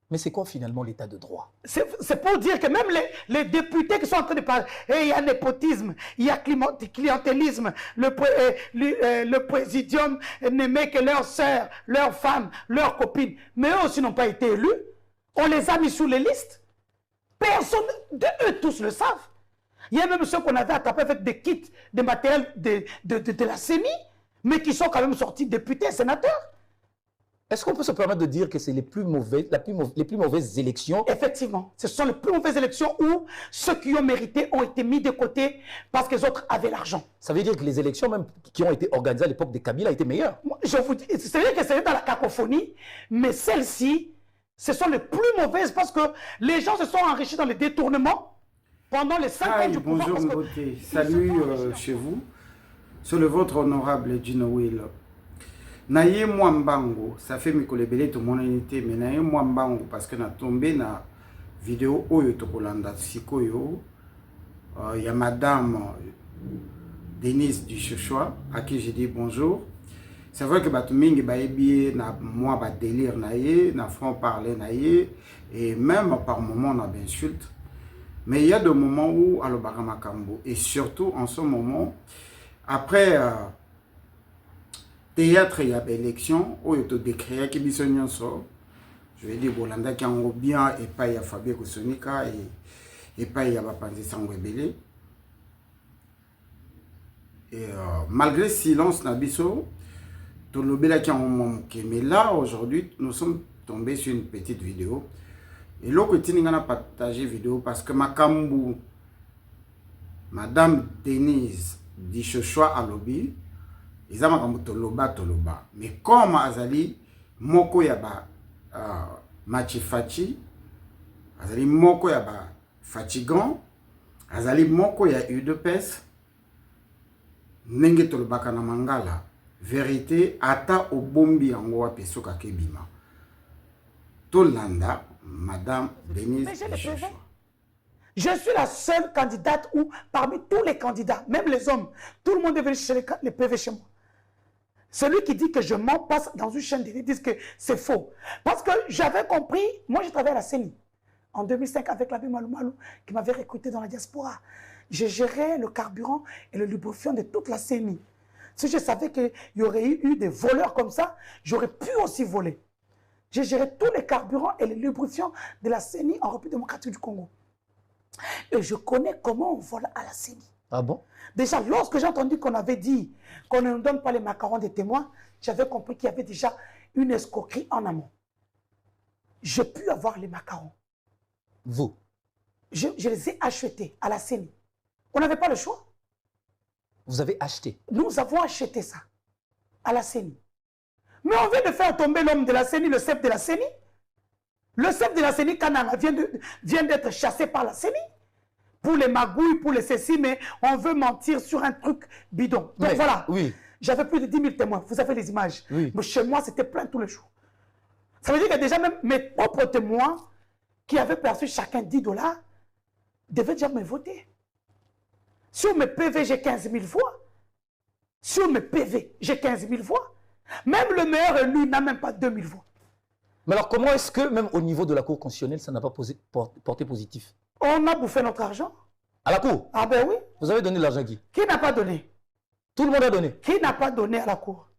Mais c'est quoi finalement l'état de droit? C'est pour dire que même les députés qui sont en train de parler, il y a népotisme, il y a clientélisme, le présidium n'aimait que leurs sœurs, leurs femmes, leurs copines, mais eux aussi n'ont pas été élus. On les a mis sous les listes. Personne eux tous le savent. Il y a même ceux qu'on avait attrapés avec des kits de matériel de la CENI, mais qui sont quand même sortis députés, sénateurs. Est-ce qu'on peut se permettre de dire que c'est les plus mauvaises élections? Effectivement, ce sont les plus mauvaises élections où ceux qui ont mérité ont été mis de côté parce que les autres avaient l'argent. Ça veut dire que les élections même qui ont été organisées à l'époque de Kabila étaient meilleures? Je vous dis, c'est-à-dire que c'était dans la cacophonie, mais celles-ci, ce sont les plus mauvaises parce que les gens se sont enrichis dans les détournements pendant les 5 ans du pouvoir. Bonjour Mbote, salut chez vous. Sur le vôtre honorable Gino Will. Naye Mwambango, ça fait Mikolebele tout mon unité, mais Naye Mwambango parce que na tombé na vidéo Oyo Tokolanda Sikoyo. Il y a madame Denise Duchochoa à qui j'ai dit bonjour. C'est vrai que Batumingi Baebi na moi ba délire naye, na franc parler naye, et même par moments on a d'insultes. Mais il y a des moments où Alobara Makambo, et surtout en ce moment, après théâtre, il y a des élections, où il y a des créés qui sont je vais dire, Bolanda qui ont bien, et pas il y a Fabien Kosonika, et pas il y a Bapanzi Sangwebele. Et malgré le silence, Nabiso, tout le bel qui ont manqué. Mais là, aujourd'hui, nous sommes tombés sur une petite vidéo. Et là, on a partagé la vidéo parce que Makambu, Madame Denise Dichochoa à lobby, ils ont Makambu Toloba. Mais comme Azali, Moko Yaba Machifachi, Azali Moko Yaba Fatigant, Azali Moko Ya UDPS, Nenge Toloba Kanamangala, vérité, Ata Obombi Angoa Pesoka Kebima. Tolanda. Madame Denise. Je suis la seule candidate où, parmi tous les candidats, même les hommes, tout le monde est venu chercher les PV chez moi. Celui qui dit que je mens passe dans une chaîne ils disent que c'est faux. Parce que j'avais compris, moi je travaillais à la CENI en 2005 avec l'abbé Malou Malou qui m'avait recruté dans la diaspora. Je gérais le carburant et le lubrifiant de toute la CENI. Si je savais qu'il y aurait eu des voleurs comme ça, j'aurais pu aussi voler. J'ai géré tous les carburants et les lubrifiants de la CENI en République démocratique du Congo. Et je connais comment on vole à la CENI. Ah bon? Déjà, lorsque j'ai entendu qu'on avait dit qu'on ne donne pas les macarons des témoins, j'avais compris qu'il y avait déjà une escroquerie en amont. J'ai pu avoir les macarons. Vous? Je les ai achetés à la CENI. On n'avait pas le choix. Vous avez acheté? Nous avons acheté ça à la CENI. Mais on vient de faire tomber l'homme de la CENI, le chef de la CENI. Le chef de la CENI, Kanana, vient d'être chassé par la CENI. Pour les magouilles, pour les ceci, mais on veut mentir sur un truc bidon. Donc voilà, oui. J'avais plus de 10 000 témoins. Vous avez les images. Oui. Mais chez moi, c'était plein tous les jours. Ça veut dire que déjà même mes propres témoins, qui avaient perçu chacun 10 $, devaient déjà me voter. Sur mes PV, j'ai 15 000 voix. Sur mes PV, j'ai 15 000 voix. Même le meilleur élu n'a même pas 2000 voix. Mais alors comment est-ce que même au niveau de la Cour constitutionnelle, ça n'a pas porté positif? On a bouffé notre argent. À la Cour? Ah ben oui. Vous avez donné l'argent à qui? Qui n'a pas donné? Tout le monde a donné. Qui n'a pas donné à la Cour?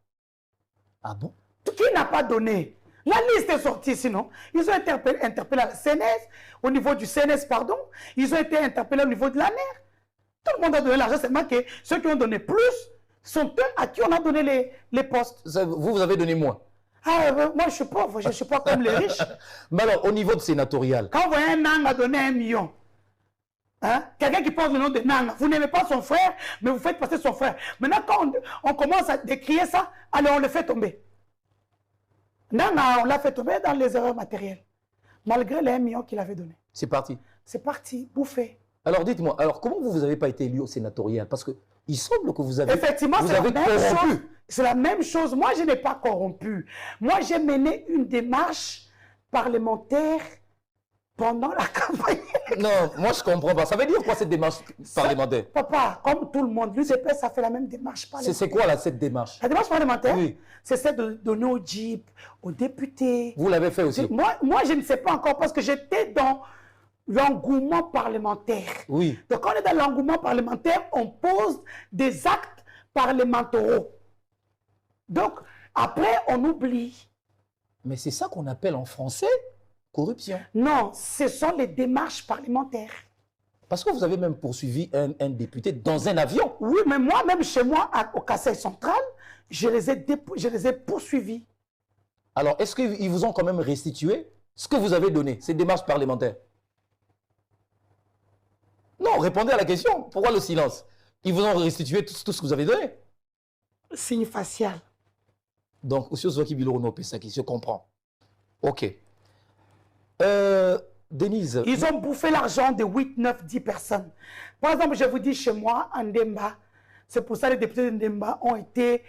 Ah bon? Qui n'a pas donné? La liste est sortie sinon. Ils ont été interpellés à la CNS, au niveau du CNS, pardon. Ils ont été interpellés au niveau de la NER. Tout le monde a donné l'argent, c'est marqué. Ceux qui ont donné plus sont eux à qui on a donné les postes. Vous avez donné moins. Ah, moi je suis pauvre, je ne suis pas comme les riches. Mais alors, au niveau de sénatorial. Quand vous voyez un Nanga donner 1 million, hein, quelqu'un qui porte le nom de Nanga, vous n'aimez pas son frère, mais vous faites passer son frère. Maintenant, quand on commence à décrier ça, alors on le fait tomber. Nanga, on l'a fait tomber dans les erreurs matérielles, malgré les 1 million qu'il avait donné. C'est parti. C'est parti, bouffé. Alors dites-moi, alors comment vous n'avez pas été élu au sénatorial? Parce qu'il semble que vous avez, effectivement, vous avez corrompu. C'est la même chose. Moi, je n'ai pas corrompu. Moi, j'ai mené une démarche parlementaire pendant la campagne. Non, moi je comprends pas. Ça veut dire quoi cette démarche parlementaire? Papa, comme tout le monde, l'UDPS a fait la même démarche parlementaire. C'est quoi là cette démarche? La démarche parlementaire, Oui. c'est celle de donner aux jeeps, aux députés. Vous l'avez fait aussi? Moi, je ne sais pas encore parce que j'étais dans l'engouement parlementaire. Oui. Donc, quand on est dans l'engouement parlementaire, on pose des actes parlementaires. Donc, après, on oublie. Mais c'est ça qu'on appelle en français corruption. Non, ce sont les démarches parlementaires. Parce que vous avez même poursuivi un député dans un avion. Oui, mais moi, même chez moi, au Kassai central, je les ai poursuivis. Alors, est-ce qu'ils vous ont quand même restitué ce que vous avez donné, ces démarches parlementaires? Non, répondez à la question. Pourquoi le silence? Ils vous ont restitué tout ce que vous avez donné. Signe facial. Donc, aussi, qui biloro ça qui se comprend. Ok. Denise. Ils ont bouffé l'argent de 8, 9, 10 personnes. Par exemple, je vous dis chez moi, en Ndemba, c'est pour ça que les députés de Ndemba ont été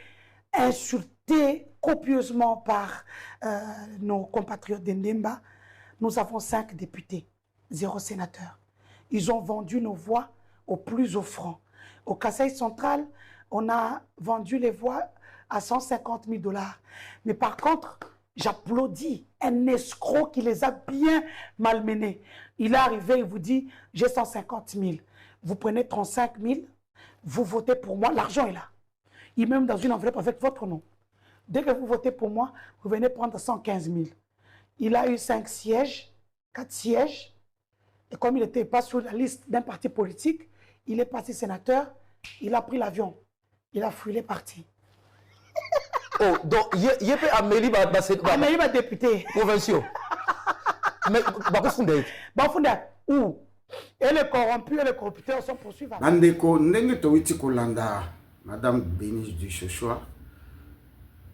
insultés copieusement par nos compatriotes de Ndemba. Nous avons 5 députés, 0 sénateur. Ils ont vendu nos voix au plus offrant. Au Kassai central, on a vendu les voix à 150 000 $. Mais par contre, j'applaudis un escroc qui les a bien malmenés. Il est arrivé, il vous dit, j'ai 150 000. Vous prenez 35 000, vous votez pour moi, l'argent est là. Il met même dans une enveloppe avec votre nom. Dès que vous votez pour moi, vous venez prendre 115 000. Il a eu 5 sièges, 4 sièges. Et comme il n'était pas sur la liste d'un parti politique, il est parti sénateur, il a pris l'avion. Il a fui, il est parti. Oh, donc, il y a Amélie Amélie député. provinciaux. Mais, où? Et les corrompus et les corrupteurs sont poursuivis. Bandeko, ndenge towiti kolanda Madame Bénice du Chochoa.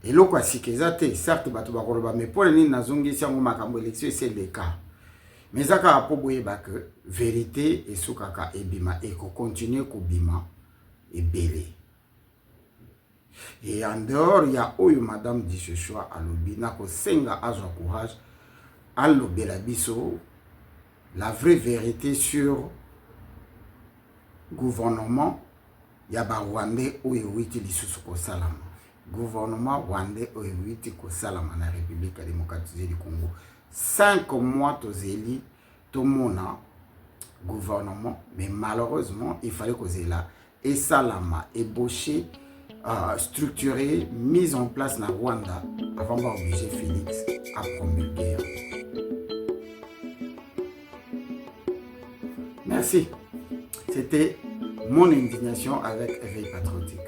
Et l'eau sikezate, certes, bato bakoloba, mais pour les nazongi, si on makambo élection, c'est le cas. Mais ça a pour que vérité et soukaka et bima et qu'on continue ko bima et belé. Et en dehors, il y a où Madame dit ce choix à l'obina ko senga a son courage à l'obela biso la vraie vérité sur gouvernement ya ba Rwandais ou witi lisusu ko salama. Gouvernement Rwandais ou witi ko salama na République démocratique du Congo. 5 mois tozeli tomona gouvernement, mais malheureusement il fallait causer là et salama ébauché structuré mise en place na Rwanda avant d'obliger Félix à promulguer. Merci. C'était mon indignation avec Éveil Patriotique.